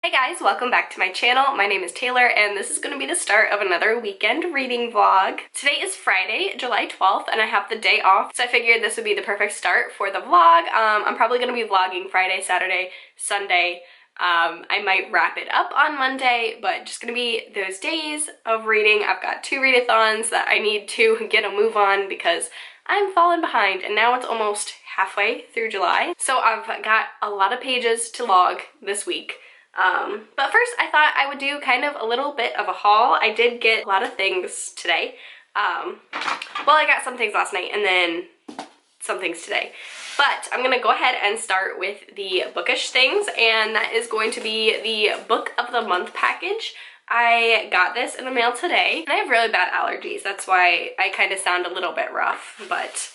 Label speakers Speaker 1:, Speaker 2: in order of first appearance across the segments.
Speaker 1: Hey guys, welcome back to my channel. My name is Taylor and this is going to be the start of another weekend reading vlog. Today is Friday, July 12th, and I have the day off, so I figured this would be the perfect start for the vlog. I'm probably going to be vlogging Friday, Saturday, Sunday. I might wrap it up on Monday, but just going to be those days of reading. I've got 2 readathons that I need to get a move on because I'm falling behind, and now it's almost halfway through July. So I've got a lot of pages to log this week. But first I thought I would do kind of a little bit of a haul. I did get a lot of things today. Well, I got some things last night and then some things today. But I'm gonna go ahead and start with the bookish things, and that is going to be the Book of the Month package. I got this in the mail today, and I have really bad allergies. That's why I kind of sound a little bit rough, but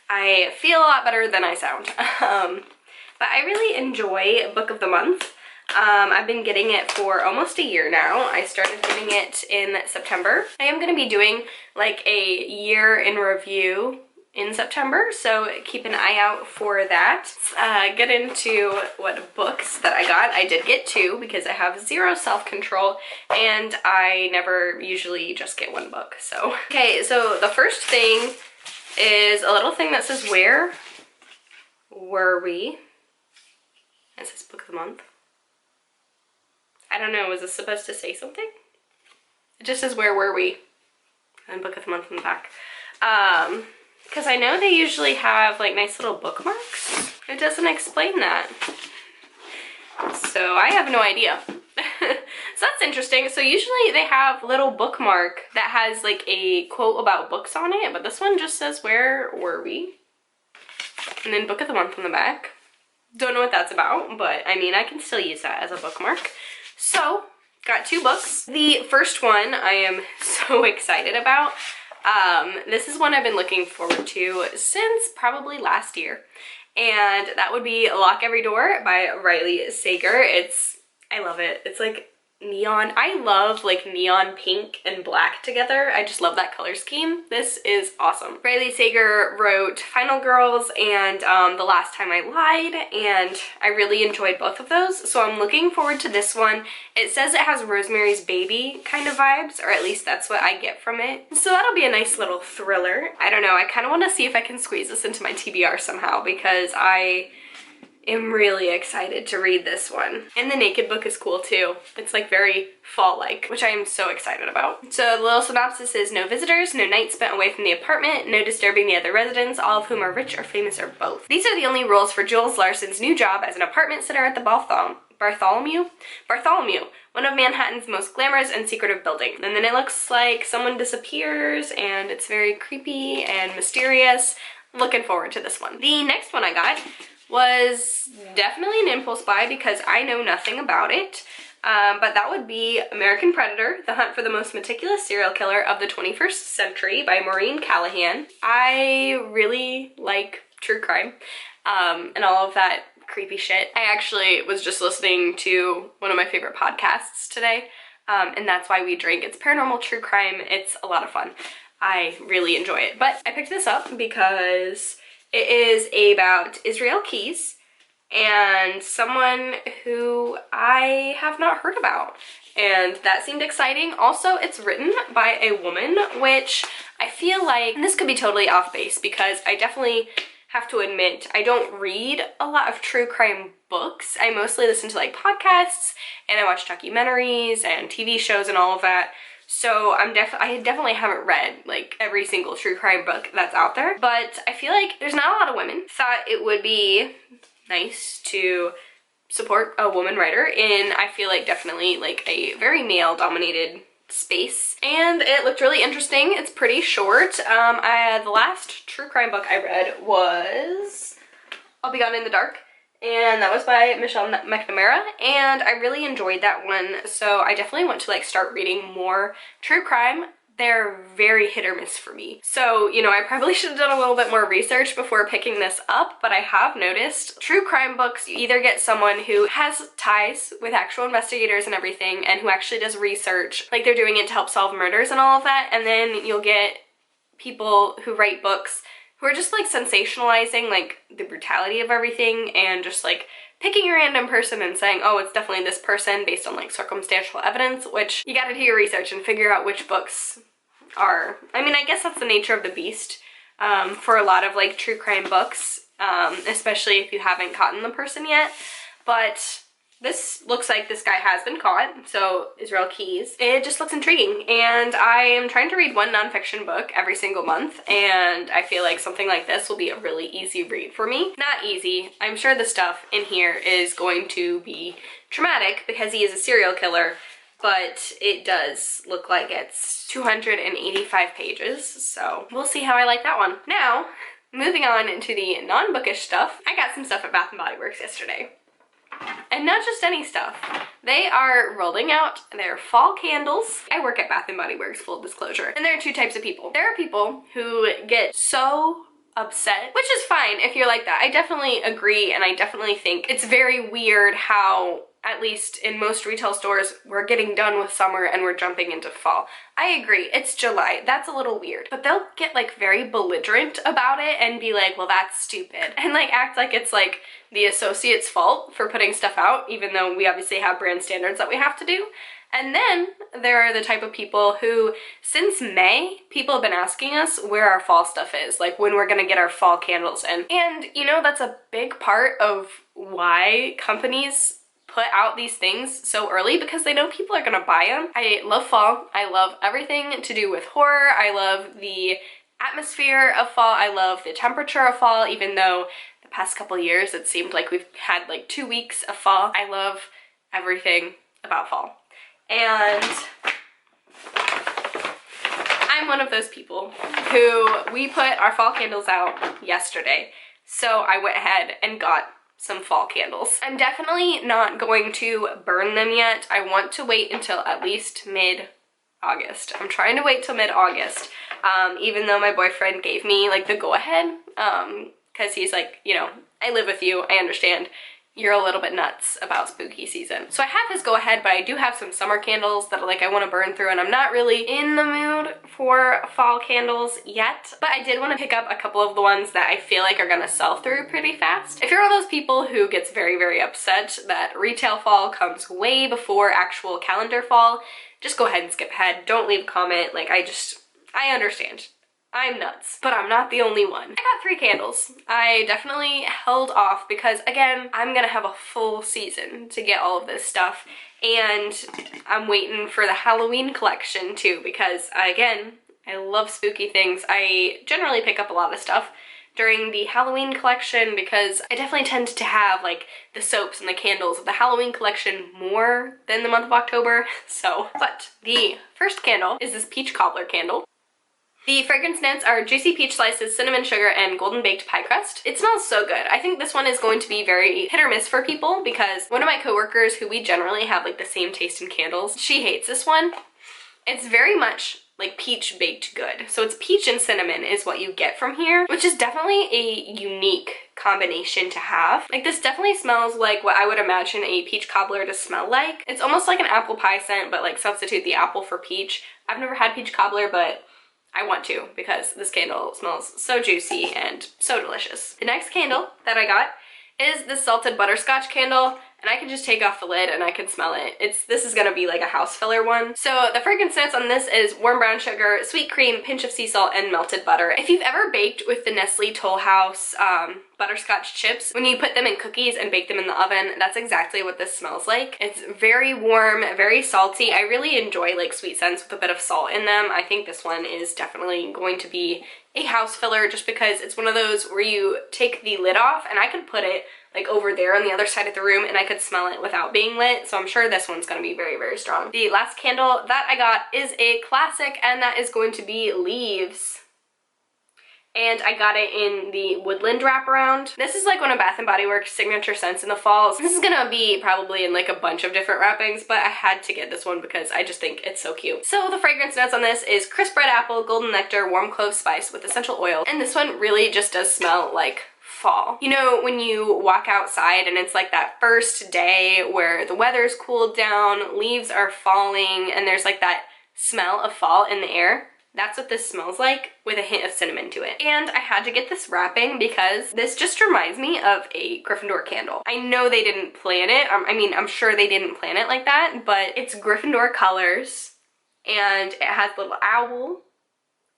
Speaker 1: I feel a lot better than I sound. But I really enjoy Book of the Month. I've been getting it for almost a year now. I started getting it in September. I am going to be doing like a year in review in September, so keep an eye out for that. Let's get into what books that I got. I did get 2 because I have 0 self-control and I never usually just get 1 book. So okay, so the first thing is a little thing that says where were we? It says Book of the Month. I don't know, was this supposed to say something? It just says where were we and Book of the Month in the back. Because I know they usually have like nice little bookmarks. It doesn't explain that. So I have no idea. So that's interesting. So usually they have a little bookmark that has like a quote about books on it, but this one just says where were we? And then Book of the Month on the back. Don't know what that's about, but I mean I can still use that as a bookmark. So, got 2 books. The first one I am so excited about. This is one I've been looking forward to since probably last year. And that would be Lock Every Door by Riley Sager. I love it. It's like neon. I love like neon pink and black together. I just love that color scheme. This is awesome. Riley Sager wrote Final Girls and The Last Time I Lied, and I really enjoyed both of those, so I'm looking forward to this one. It says it has Rosemary's Baby kind of vibes, or at least that's what I get from it. So that'll be a nice little thriller. I don't know, I kind of want to see if I can squeeze this into my TBR somehow because I am really excited to read this one. And the Naked book is cool too. It's like very fall-like, which I am so excited about. So the little synopsis is no visitors, no night spent away from the apartment, no disturbing the other residents, all of whom are rich or famous or both. These are the only rules for Jules Larson's new job as an apartment sitter at the Bartholomew, one of Manhattan's most glamorous and secretive buildings. And then it looks like someone disappears and it's very creepy and mysterious. Looking forward to this one. The next one I got was definitely an impulse buy because I know nothing about it, but that would be American Predator, The Hunt for the Most Meticulous Serial Killer of the 21st Century by Maureen Callahan. I really like true crime and all of that creepy shit. I actually was just listening to one of my favorite podcasts today, and that's why we drink. It's paranormal true crime. It's a lot of fun. I really enjoy it. But I picked this up because it is about Israel Keys and someone who I have not heard about, and that seemed exciting. Also, it's written by a woman, which I feel like, and this could be totally off base because I definitely have to admit I don't read a lot of true crime books. I mostly listen to like podcasts and I watch documentaries and TV shows and all of that. So I definitely haven't read like every single true crime book that's out there, but I feel like there's not a lot of women. Thought it would be nice to support a woman writer in, I feel like, definitely like a very male dominated space, and it looked really interesting. It's pretty short. The last true crime book I read was I'll Be Gone in the Dark, and that was by Michelle McNamara, and I really enjoyed that one, so I definitely want to like start reading more true crime. They're very hit or miss for me. So, you know, I probably should have done a little bit more research before picking this up, but I have noticed true crime books, you either get someone who has ties with actual investigators and everything and who actually does research, like they're doing it to help solve murders and all of that, and then you'll get people who write books who are just like sensationalizing like the brutality of everything and just like picking a random person and saying, oh, it's definitely this person based on like circumstantial evidence, which you gotta do your research and figure out which books are, I mean, I guess that's the nature of the beast for a lot of like true crime books, especially if you haven't caught the person yet. But this looks like this guy has been caught, so Israel Keyes. It just looks intriguing, and I am trying to read one nonfiction book every single month, and I feel like something like this will be a really easy read for me. Not easy. I'm sure the stuff in here is going to be traumatic because he is a serial killer, but it does look like it's 285 pages, so we'll see how I like that one. Now, moving on into the non-bookish stuff, I got some stuff at Bath & Body Works yesterday. And not just any stuff. They are rolling out their fall candles. I work at Bath & Body Works, full disclosure. And there are two types of people. There are people who get so upset, which is fine if you're like that. I definitely agree, and I definitely think it's very weird how, at least in most retail stores, we're getting done with summer and we're jumping into fall. I agree, it's July, that's a little weird. But they'll get like very belligerent about it and be like, well, that's stupid. And like act like it's like the associate's fault for putting stuff out, even though we obviously have brand standards that we have to do. And then there are the type of people who, since May, people have been asking us where our fall stuff is, like when we're gonna get our fall candles in. And you know, that's a big part of why companies put out these things so early, because they know people are gonna buy them. I love fall. I love everything to do with horror. I love the atmosphere of fall. I love the temperature of fall, even though the past couple years it seemed like we've had like 2 weeks of fall. I love everything about fall. And I'm one of those people who, we put our fall candles out yesterday, so I went ahead and got some fall candles. I'm definitely not going to burn them yet. I want to wait until at least mid-August. I'm trying to wait till mid-August, even though my boyfriend gave me like the go-ahead, because he's like, you know, I live with you, I understand. You're a little bit nuts about spooky season. So I have his go-ahead, but I do have some summer candles that like I want to burn through, and I'm not really in the mood for fall candles yet. But I did want to pick up a couple of the ones that I feel like are gonna sell through pretty fast. If you're one of those people who gets very, very upset that retail fall comes way before actual calendar fall, just go ahead and skip ahead. Don't leave a comment. Like, I understand. I'm nuts, but I'm not the only one. I got 3 candles. I definitely held off because, again, I'm gonna have a full season to get all of this stuff, and I'm waiting for the Halloween collection too, because, again, I love spooky things. I generally pick up a lot of stuff during the Halloween collection because I definitely tend to have like the soaps and the candles of the Halloween collection more than the month of October. So, but the first candle is this peach cobbler candle. The fragrance notes are juicy peach slices, cinnamon sugar, and golden baked pie crust. It smells so good. I think this one is going to be very hit or miss for people because one of my coworkers, who we generally have like the same taste in candles, she hates this one. It's very much like peach baked good. So it's peach and cinnamon is what you get from here, which is definitely a unique combination to have. Like, this definitely smells like what I would imagine a peach cobbler to smell like. It's almost like an apple pie scent, but like substitute the apple for peach. I've never had peach cobbler, but I want to because this candle smells so juicy and so delicious. The next candle that I got is the salted butterscotch candle, and I can just take off the lid and I can smell it. This is gonna be like a house filler one. So the fragrance notes on this is warm brown sugar, sweet cream, pinch of sea salt, and melted butter. If you've ever baked with the Nestle Toll House butterscotch chips, when you put them in cookies and bake them in the oven, that's exactly what this smells like. It's very warm, very salty. I really enjoy like sweet scents with a bit of salt in them. I think this one is definitely going to be a house filler just because it's one of those where you take the lid off, and I could put it like over there on the other side of the room and I could smell it without being lit, so I'm sure this one's gonna be very, very strong. The last candle that I got is a classic, and that is going to be Leaves. And I got it in the woodland wraparound. This is like one of Bath & Body Works signature scents in the fall. This is gonna be probably in like a bunch of different wrappings, but I had to get this one because I just think it's so cute. So the fragrance notes on this is crisp red apple, golden nectar, warm clove spice with essential oil. And this one really just does smell like fall. You know, when you walk outside and it's like that first day where the weather's cooled down, leaves are falling, and there's like that smell of fall in the air? That's what this smells like, with a hint of cinnamon to it. And I had to get this wrapping because this just reminds me of a Gryffindor candle. I know they didn't plan it. I mean, I'm sure they didn't plan it like that, but it's Gryffindor colors, and it has a little owl,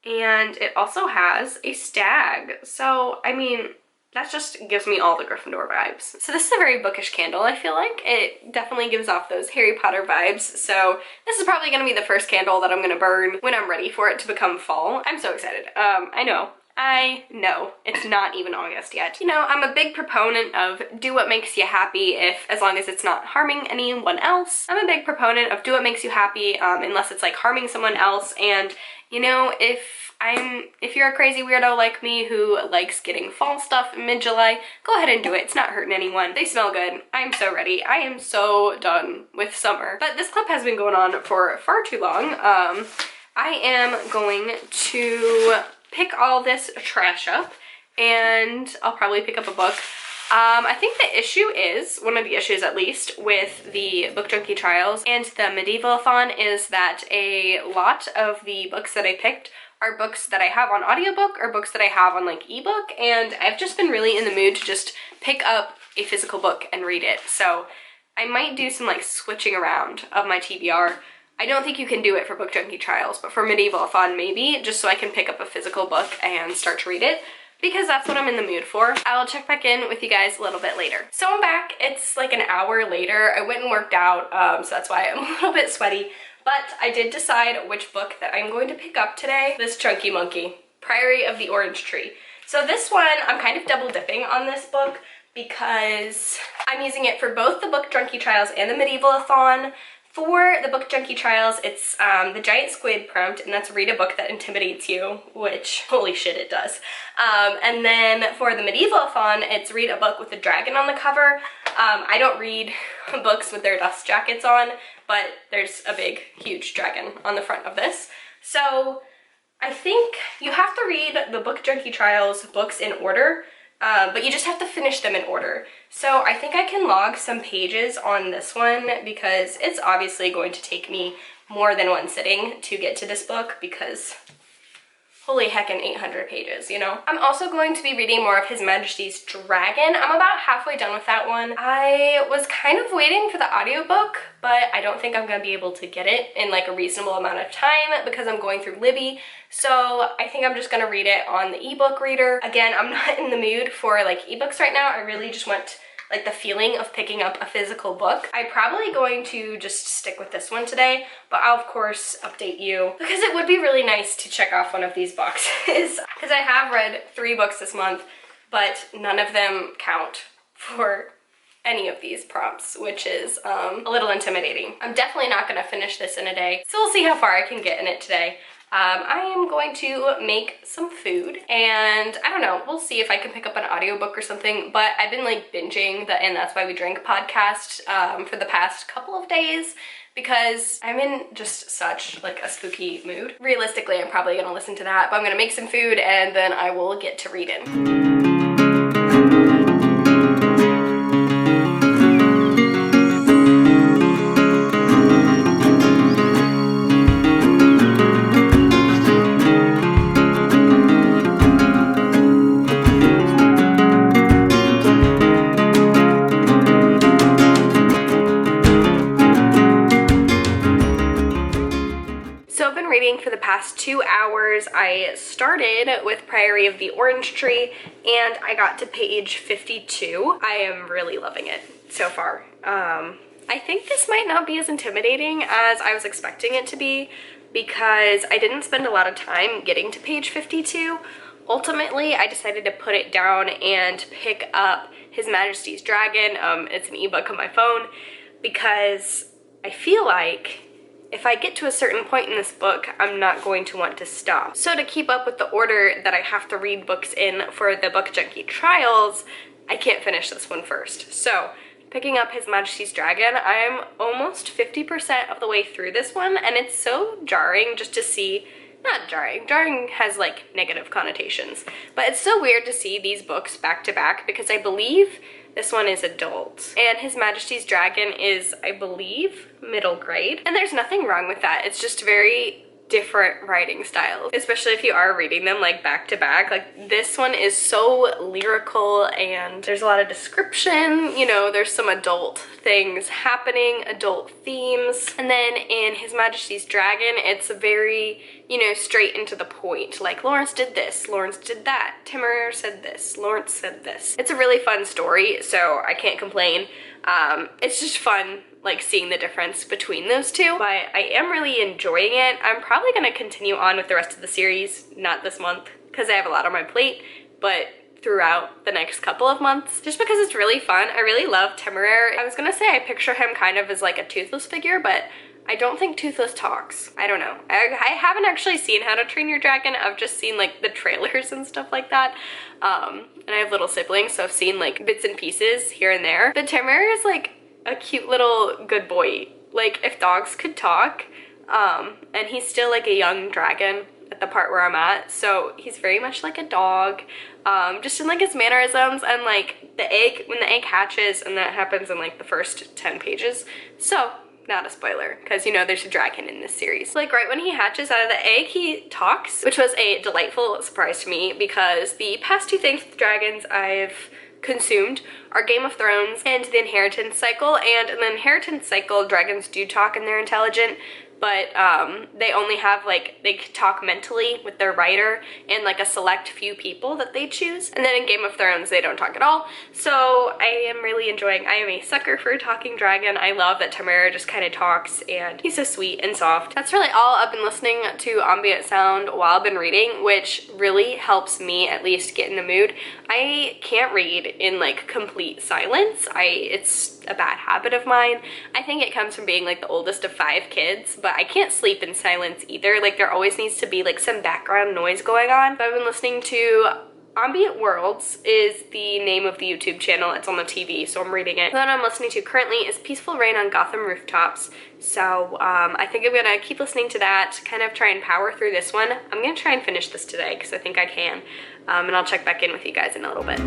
Speaker 1: and it also has a stag. So, I mean, that just gives me all the Gryffindor vibes. So this is a very bookish candle, I feel like. It definitely gives off those Harry Potter vibes. So this is probably gonna be the first candle that I'm gonna burn when I'm ready for it to become fall. I'm so excited. I know it's not even August yet. You know, I'm a big proponent of do what makes you happy, as long as it's not harming anyone else. I'm a big proponent of do what makes you happy, unless it's like harming someone else. And you know, if you're a crazy weirdo like me who likes getting fall stuff in mid-July, go ahead and do it. It's not hurting anyone. They smell good. I'm so ready. I am so done with summer. But this clip has been going on for far too long. I am going to pick all this trash up, and I'll probably pick up a book. I think the issue is, one of the issues at least, with the Book Junkie Trials and the Medieval-a-thon is that a lot of the books that I picked are books that I have on audiobook or books that I have on like ebook, and I've just been really in the mood to just pick up a physical book and read it. So I might do some like switching around of my TBR. I don't think you can do it for Book Junkie Trials, but for Medieval-a-thon maybe, just so I can pick up a physical book and start to read it, because that's what I'm in the mood for. I'll check back in with you guys a little bit later. So I'm back. It's like an hour later. I went and worked out, so that's why I'm a little bit sweaty. But I did decide which book that I'm going to pick up today. This Chunky Monkey, Priory of the Orange Tree. So this one, I'm kind of double dipping on this book because I'm using it for both the Book Junkie Trials and the Medieval-a-thon. For the Book Junkie Trials, it's the Giant Squid prompt, and that's read a book that intimidates you, which, holy shit, it does. And then for the Medieval-a-thon, it's read a book with a dragon on the cover. I don't read books with their dust jackets on, but there's a big, huge dragon on the front of this. So I think you have to read the Book Junkie Trials books in order, but you just have to finish them in order. So I think I can log some pages on this one because it's obviously going to take me more than one sitting to get to this book because holy heckin' 800 pages, you know? I'm also going to be reading more of His Majesty's Dragon. I'm about halfway done with that one. I was kind of waiting for the audiobook, but I don't think I'm gonna be able to get it in like a reasonable amount of time because I'm going through Libby. So I think I'm just gonna read it on the ebook reader. Again, I'm not in the mood for like ebooks right now. I really just want like the feeling of picking up a physical book. I'm probably going to just stick with this one today, but I'll of course update you because it would be really nice to check off one of these boxes because I have read 3 books this month, but none of them count for any of these prompts, which is a little intimidating. I'm definitely not gonna finish this in a day, so we'll see how far I can get in it today. I am going to make some food, and I don't know, we'll see if I can pick up an audiobook or something, but I've been like binging the And That's Why We Drink podcast for the past couple of days because I'm in just such like a spooky mood. Realistically, I'm probably gonna listen to that, but I'm gonna make some food and then I will get to reading. For the past 2 hours. I started with Priory of the Orange Tree and I got to page 52. I am really loving it so far. I think this might not be as intimidating as I was expecting it to be because I didn't spend a lot of time getting to page 52. Ultimately, I decided to put it down and pick up His Majesty's Dragon. It's an ebook on my phone because I feel like if I get to a certain point in this book, I'm not going to want to stop. So to keep up with the order that I have to read books in for the Book Junkie Trials, I can't finish this one first. So picking up His Majesty's Dragon, I'm almost 50% of the way through this one, and it's so jarring just to see, not jarring, jarring has like negative connotations, but it's so weird to see these books back to back because I believe this one is adult. And His Majesty's Dragon is, I believe, middle grade. And there's nothing wrong with that. It's just very different writing styles, especially if you are reading them like back to back. Like this one is so lyrical and there's a lot of description, you know, there's some adult things happening, adult themes. And then in His Majesty's Dragon, it's very, you know, straight into the point. Like Lawrence did this, Lawrence did that, Temeraire said this, Lawrence said this. It's a really fun story, so I can't complain. It's just fun like seeing the difference between those two, but I am really enjoying it. I'm probably going to continue on with the rest of the series, not this month because I have a lot on my plate, but throughout the next couple of months, just because it's really fun. I really love Temeraire. I was gonna say I picture him kind of as like a Toothless figure, but I don't think Toothless talks. I don't know. I haven't actually seen How to Train Your Dragon. I've just seen like the trailers and stuff like that. And I have little siblings, so I've seen like bits and pieces here and there. But Temeraire is like a cute little good boy. Like if dogs could talk, and he's still like a young dragon at the part where I'm at, so he's very much like a dog, just in like his mannerisms and like the egg, when the egg hatches, and that happens in like the first 10 pages, so not a spoiler because you know there's a dragon in this series. Like right when he hatches out of the egg, he talks, which was a delightful surprise to me because the past two things with dragons I've consumed are Game of Thrones and The Inheritance Cycle, and in The Inheritance Cycle dragons do talk and they're intelligent, but they only have like, they talk mentally with their writer and like a select few people that they choose. And then in Game of Thrones they don't talk at all. So I am really enjoying, I am a sucker for a talking dragon. I love that Temeraire just kind of talks and he's so sweet and soft. That's really all. I've been listening to ambient sound while I've been reading, which really helps me at least get in the mood. I can't read in like complete silence. It's a bad habit of mine. I think it comes from being like the oldest of 5 kids, but I can't sleep in silence either. Like there always needs to be like some background noise going on. So I've been listening to Ambient Worlds is the name of the YouTube channel. It's on the TV, so I'm reading it. The one I'm listening to currently is Peaceful Rain on Gotham Rooftops. So I think I'm gonna keep listening to that, kind of try and power through this one. I'm gonna try and finish this today because I think I can. And I'll check back in with you guys in a little bit.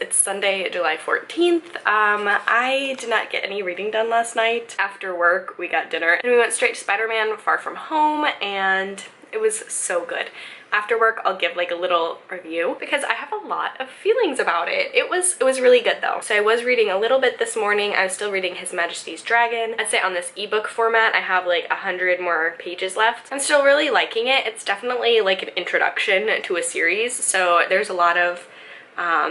Speaker 1: It's Sunday, July 14th. I did not get any reading done last night. After work, we got dinner and we went straight to Spider-Man Far From Home, and it was so good. After work, I'll give like a little review because I have a lot of feelings about it. It was really good though. So I was reading a little bit this morning. I was still reading His Majesty's Dragon. I'd say on this ebook format, I have like 100 more pages left. I'm still really liking it. It's definitely like an introduction to a series. So there's a lot of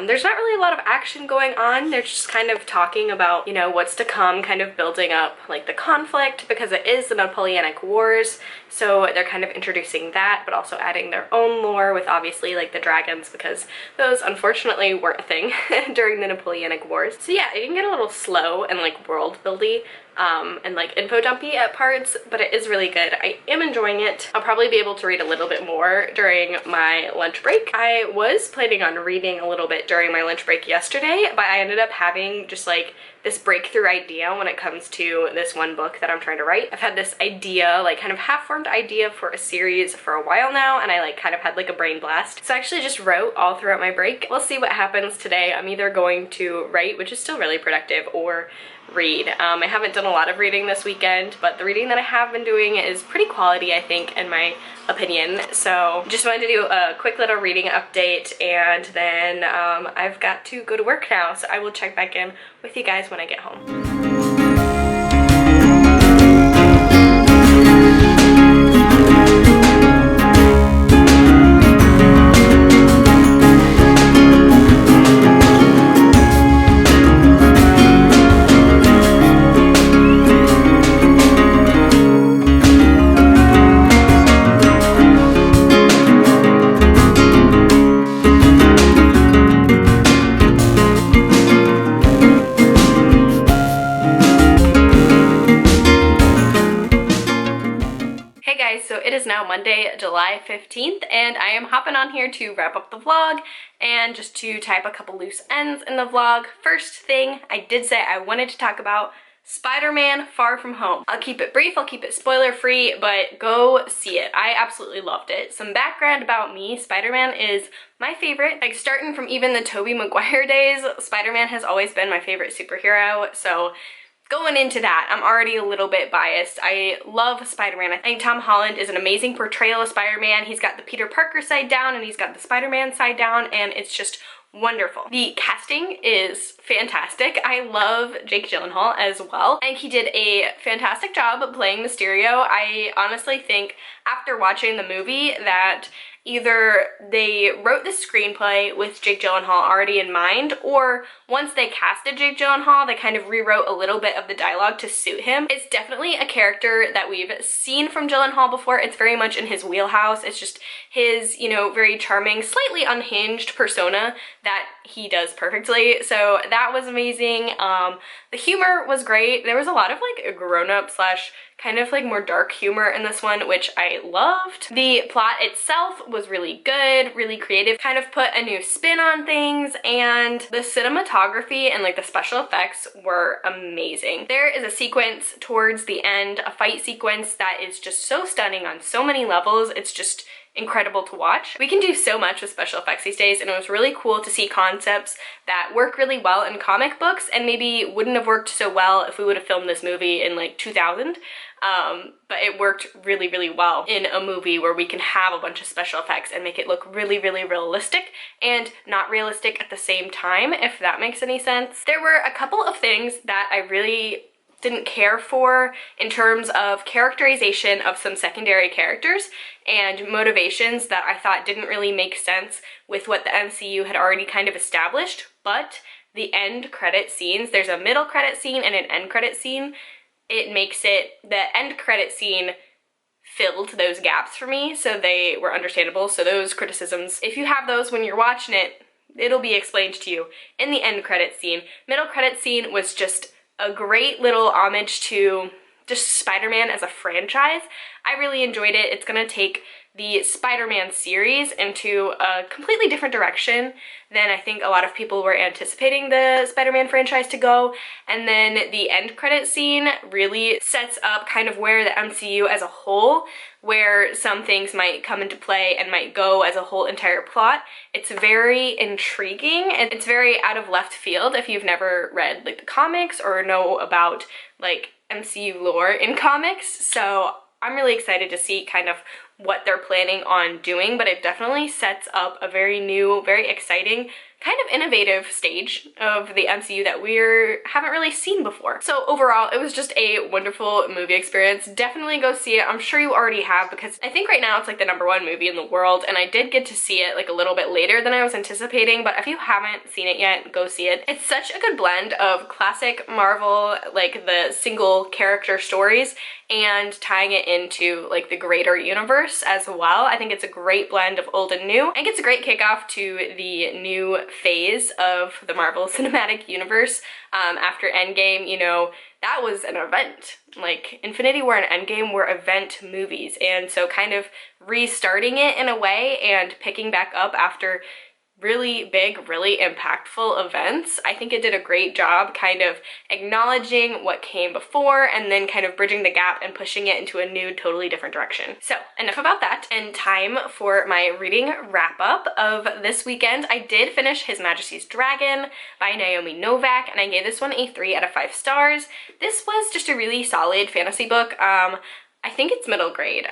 Speaker 1: there's not really a lot of action going on. They're just kind of talking about, you know, what's to come, kind of building up like the conflict because it is the Napoleonic Wars. So they're kind of introducing that, but also adding their own lore with obviously like the dragons because those unfortunately weren't a thing during the Napoleonic Wars. So yeah, it can get a little slow and like world buildy. And like info dumpy at parts, but it is really good. I am enjoying it. I'll probably be able to read a little bit more during my lunch break. I was planning on reading a little bit during my lunch break yesterday, but I ended up having just like this breakthrough idea when it comes to this one book that I'm trying to write. I've had this idea, like kind of half-formed idea for a series for a while now, and I like kind of had like a brain blast. So I actually just wrote all throughout my break. We'll see what happens today. I'm either going to write, which is still really productive, or read. I haven't done a lot of reading this weekend, but the reading that I have been doing is pretty quality, I think, in my opinion. So just wanted to do a quick little reading update, and then I've got to go to work now, so I will check back in with you guys when I get home. So it is now Monday, July 15th, and I am hopping on here to wrap up the vlog and just to tie up a couple loose ends in the vlog. First thing, I did say I wanted to talk about Spider-Man Far From Home. I'll keep it brief, I'll keep it spoiler free, but go see it. I absolutely loved it. Some background about me, Spider-Man is my favorite. Like, starting from even the Tobey Maguire days, Spider-Man has always been my favorite superhero, so going into that, I'm already a little bit biased. I love Spider-Man. I think Tom Holland is an amazing portrayal of Spider-Man. He's got the Peter Parker side down and he's got the Spider-Man side down, and it's just wonderful. The casting is fantastic. I love Jake Gyllenhaal as well. I think he did a fantastic job playing Mysterio. I honestly think after watching the movie that either they wrote the screenplay with Jake Gyllenhaal already in mind, or once they casted Jake Gyllenhaal, they kind of rewrote a little bit of the dialogue to suit him. It's definitely a character that we've seen from Gyllenhaal before. It's very much in his wheelhouse. It's just his, you know, very charming, slightly unhinged persona that he does perfectly. So that was amazing. The humor was great. There was a lot of like grown-up slash kind of like more dark humor in this one, which I loved. The plot itself was really good, really creative, kind of put a new spin on things, and the cinematography and like the special effects were amazing. There is a sequence towards the end, a fight sequence that is just so stunning on so many levels. It's just incredible to watch. We can do so much with special effects these days, and it was really cool to see concepts that work really well in comic books and maybe wouldn't have worked so well if we would have filmed this movie in like 2000. But it worked really, really well in a movie where we can have a bunch of special effects and make it look really, really realistic and not realistic at the same time, if that makes any sense. There were a couple of things that I really didn't care for in terms of characterization of some secondary characters and motivations that I thought didn't really make sense with what the MCU had already kind of established. But the end credit scenes, there's a middle credit scene and an end credit scene. It makes it, the end credit scene filled those gaps for me, so they were understandable. So those criticisms, if you have those when you're watching it, it'll be explained to you in the end credit scene. Middle credit scene was just a great little homage to just Spider-Man as a franchise. I really enjoyed it. It's gonna take the Spider-Man series into a completely different direction than I think a lot of people were anticipating the Spider-Man franchise to go. And then the end credit scene really sets up kind of where the MCU as a whole, where some things might come into play and might go as a whole entire plot. It's very intriguing and it's very out of left field if you've never read like the comics or know about like MCU lore in comics. So I'm really excited to see kind of what they're planning on doing, but it definitely sets up a very new, very exciting, kind of innovative stage of the MCU that we haven't really seen before. So overall, it was just a wonderful movie experience. Definitely go see it. I'm sure you already have, because I think right now it's like the #1 movie in the world, and I did get to see it like a little bit later than I was anticipating, but if you haven't seen it yet, go see it. It's such a good blend of classic Marvel, like the single character stories, and tying it into like the greater universe as well. I think it's a great blend of old and new. I think it's a great kickoff to the new phase of the Marvel Cinematic Universe. After Endgame, you know, that was an event. Like, Infinity War and Endgame were event movies, and so kind of restarting it in a way and picking back up after really big, really impactful events. I think it did a great job kind of acknowledging what came before and then kind of bridging the gap and pushing it into a new, totally different direction. So enough about that, and time for my reading wrap up of this weekend. I did finish His Majesty's Dragon by Naomi Novik, and I gave this one a 3 out of 5 stars. This was just a really solid fantasy book. I think it's middle grade.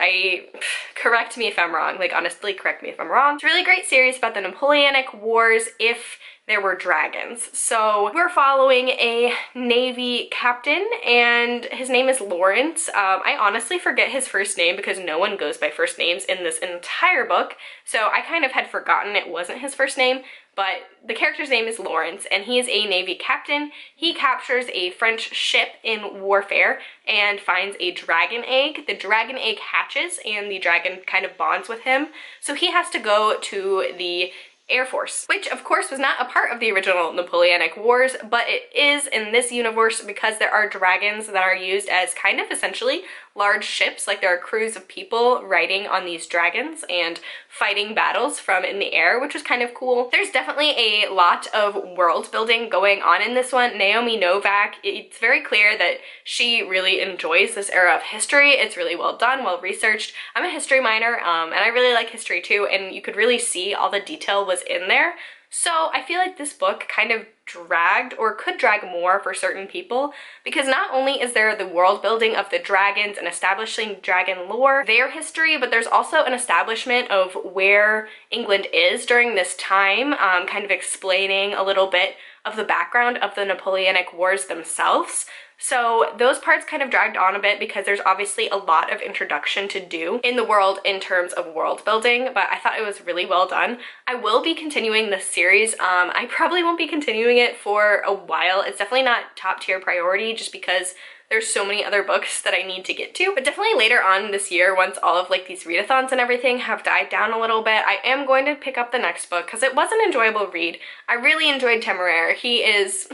Speaker 1: Correct me if I'm wrong, like honestly, correct me if I'm wrong. It's a really great series about the Napoleonic Wars if there were dragons. So we're following a Navy captain, and his name is Lawrence. I honestly forget his first name because no one goes by first names in this entire book, so I kind of had forgotten it wasn't his first name, but the character's name is Lawrence, and he is a Navy captain. He captures a French ship in warfare and finds a dragon egg. The dragon egg hatches, and the dragon kind of bonds with him, so he has to go to the Air Force, which of course was not a part of the original Napoleonic Wars, but it is in this universe because there are dragons that are used as kind of essentially large ships, like there are crews of people riding on these dragons and fighting battles from in the air, which was kind of cool. There's definitely a lot of world building going on in this one. Naomi Novak, it's very clear that she really enjoys this era of history. It's really well done, well researched. I'm a history minor, and I really like history too, and you could really see all the detail was in there. So I feel like this book kind of dragged, or could drag more for certain people, because not only is there the world building of the dragons and establishing dragon lore, their history, but there's also an establishment of where England is during this time, kind of explaining a little bit of the background of the Napoleonic Wars themselves. So those parts kind of dragged on a bit because there's obviously a lot of introduction to do in the world in terms of world building, but I thought it was really well done. I will be continuing this series. I probably won't be continuing it for a while. It's definitely not top tier priority just because there's so many other books that I need to get to. But definitely later on this year, once all of like these readathons and everything have died down a little bit, I am going to pick up the next book because it was an enjoyable read. I really enjoyed Temeraire. He is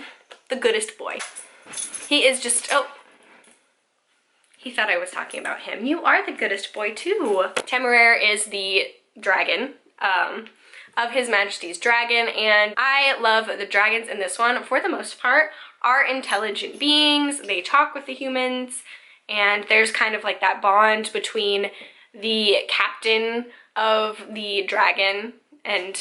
Speaker 1: the goodest boy. He is just, oh, he thought I was talking about him. You are the goodest boy too. Temeraire is the dragon of His Majesty's Dragon, and I love the dragons in this one. For the most part, are intelligent beings. They talk with the humans, and there's kind of like that bond between the captain of the dragon and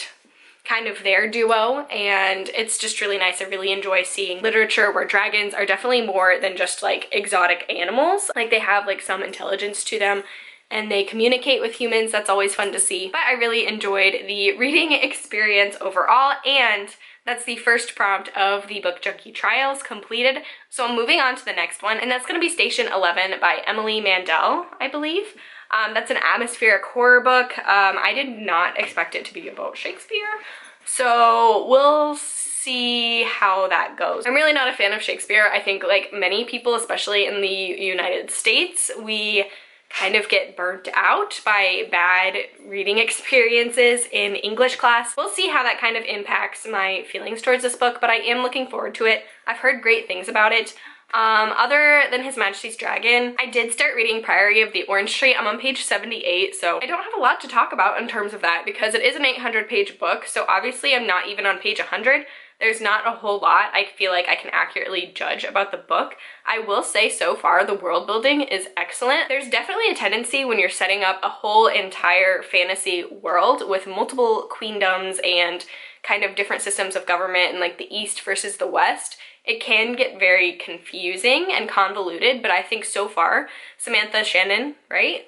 Speaker 1: kind of their duo, and it's just really nice. I really enjoy seeing literature where dragons are definitely more than just like exotic animals. Like they have like some intelligence to them and they communicate with humans. That's always fun to see. But I really enjoyed the reading experience overall, and that's the first prompt of the Book Junkie Trials completed. So I'm moving on to the next one, and that's going to be Station 11 by Emily Mandel, I believe. That's an atmospheric horror book. I did not expect it to be about Shakespeare, so we'll see how that goes. I'm really not a fan of Shakespeare. I think like many people, especially in the United States, we kind of get burnt out by bad reading experiences in English class. We'll see how that kind of impacts my feelings towards this book, but I am looking forward to it. I've heard great things about it. Other than His Majesty's Dragon, I did start reading Priory of the Orange Tree. I'm on page 78, so I don't have a lot to talk about in terms of that because it is an 800-page book, so obviously I'm not even on page 100. There's not a whole lot I feel like I can accurately judge about the book. I will say so far the world building is excellent. There's definitely a tendency when you're setting up a whole entire fantasy world with multiple queendoms and kind of different systems of government and like the East versus the West, it can get very confusing and convoluted, but I think so far Samantha Shannon, right?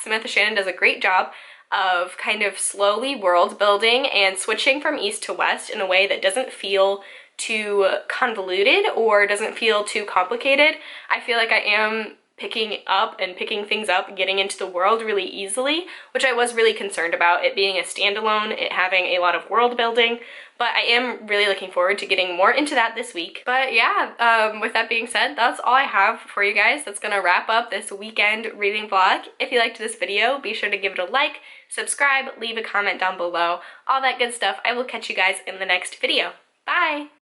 Speaker 1: Samantha Shannon does a great job of kind of slowly world building and switching from East to West in a way that doesn't feel too convoluted or doesn't feel too complicated. I feel like I am picking things up, getting into the world really easily, which I was really concerned about, it being a standalone, it having a lot of world building, but I am really looking forward to getting more into that this week. But yeah, with that being said, that's all I have for you guys. That's gonna wrap up this weekend reading vlog. If you liked this video, be sure to give it a like, subscribe, leave a comment down below, all that good stuff. I will catch you guys in the next video. Bye!